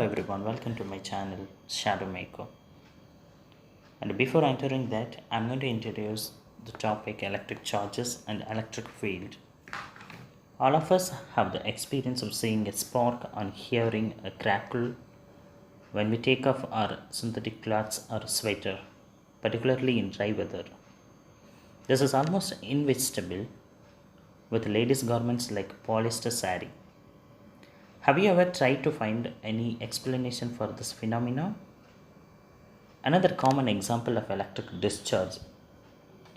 everyone, welcome to my channel Shadow Maker. And before entering that, I'm going to introduce the topic electric charges and electric field. All of us have the experience of seeing a spark and hearing a crackle when we take off our synthetic clothes or sweater, particularly in dry weather. This is almost inevitable with ladies' garments like polyester sari. Have you ever tried to find any explanation for this phenomenon? Another common example of electric discharge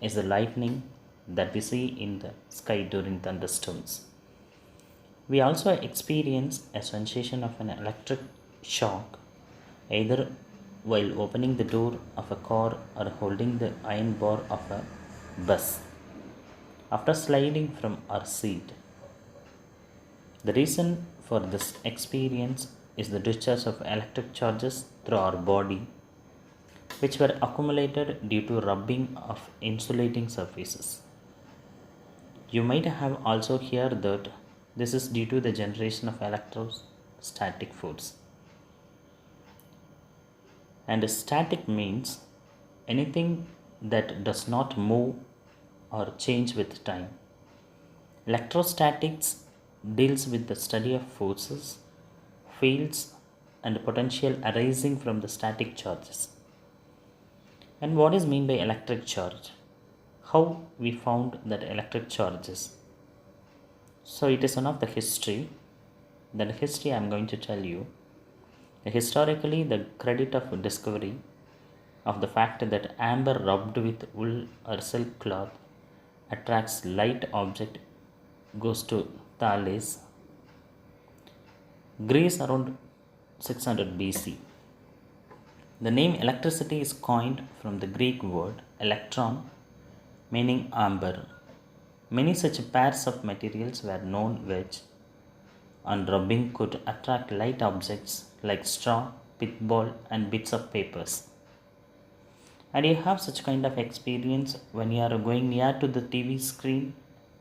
is the lightning that we see in the sky during thunderstorms. We also experience a sensation of an electric shock either while opening the door of a car or holding the iron bar of a bus after sliding from our seat. The reason for this experience is the discharge of electric charges through our body, which were accumulated due to rubbing of insulating surfaces. You might have also heard that this is due to the generation of electrostatic force. And static means anything that does not move or change with time. Electrostatics deals with the study of forces, fields, and potential arising from the static charges. And what is meant by electric charge? How we found that electric charges? So it is one of the history. That history I am going to tell you. Historically, the credit of discovery of the fact that amber rubbed with wool or silk cloth attracts light object goes to Thales, Greece around 600 BC. The name electricity is coined from the Greek word electron, meaning amber. Many such pairs of materials were known which, on rubbing, could attract light objects like straw, pitball, and bits of papers. And you have such kind of experience when you are going near to the TV screen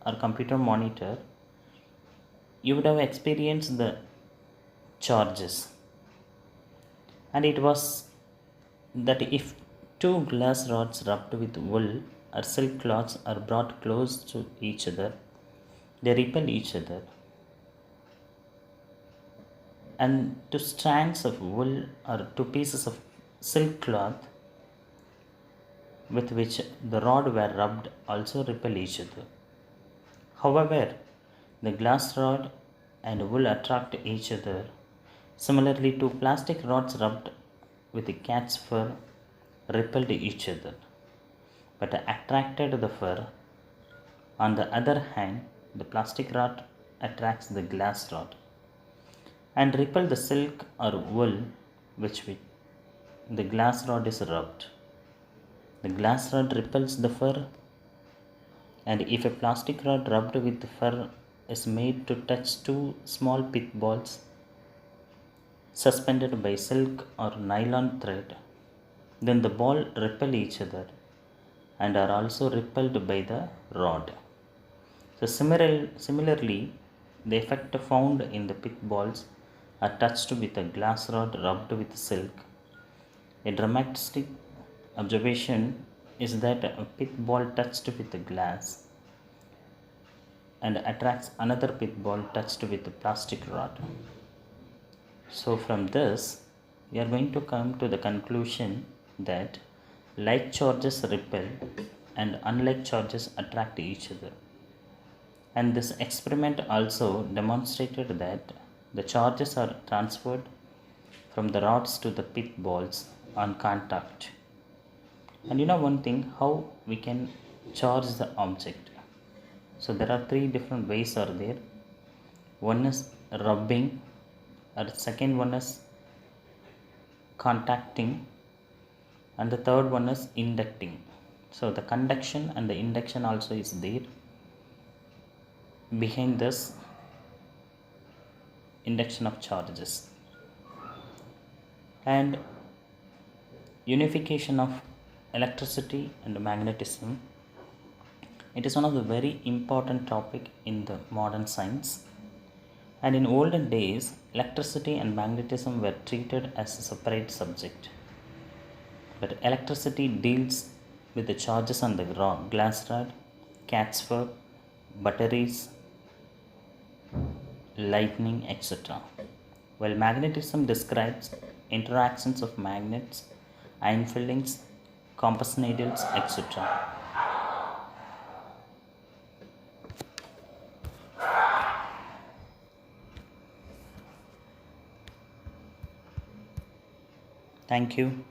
or computer monitor, you would have experienced the charges. And it was that if two glass rods rubbed with wool or silk cloths are brought close to each other, they repel each other. And two strands of wool or two pieces of silk cloth with which the rod were rubbed also repel each other. However, the glass rod and wool attract each other. Similarly, two plastic rods rubbed with a cat's fur repelled each other, but attracted the fur. On the other hand, the plastic rod attracts the glass rod and repel the silk or wool which the glass rod is rubbed. The glass rod repels the fur, and if a plastic rod rubbed with fur is made to touch two small pith balls suspended by silk or nylon thread, then the ball repel each other and are also repelled by the rod. So similarly, the effect found in the pith balls are touched with a glass rod rubbed with silk. A dramatic observation is that a pith ball touched with the glass and attracts another pith ball touched with a plastic rod. So from this, we are going to come to the conclusion that like charges repel and unlike charges attract each other. And this experiment also demonstrated that the charges are transferred from the rods to the pith balls on contact. And you know one thing, how we can charge the object. So there are three different ways are there. One is rubbing, or second one is contacting, and the third one is inducting. So the conduction and the induction also is there behind this induction of charges. And unification of electricity and magnetism, it is one of the very important topic in the modern science. And in olden days, electricity and magnetism were treated as a separate subject. But electricity deals with the charges on the glass rod, cat's fur, batteries, lightning, etc. While magnetism describes interactions of magnets, iron fillings, compass needles, etc. Thank you.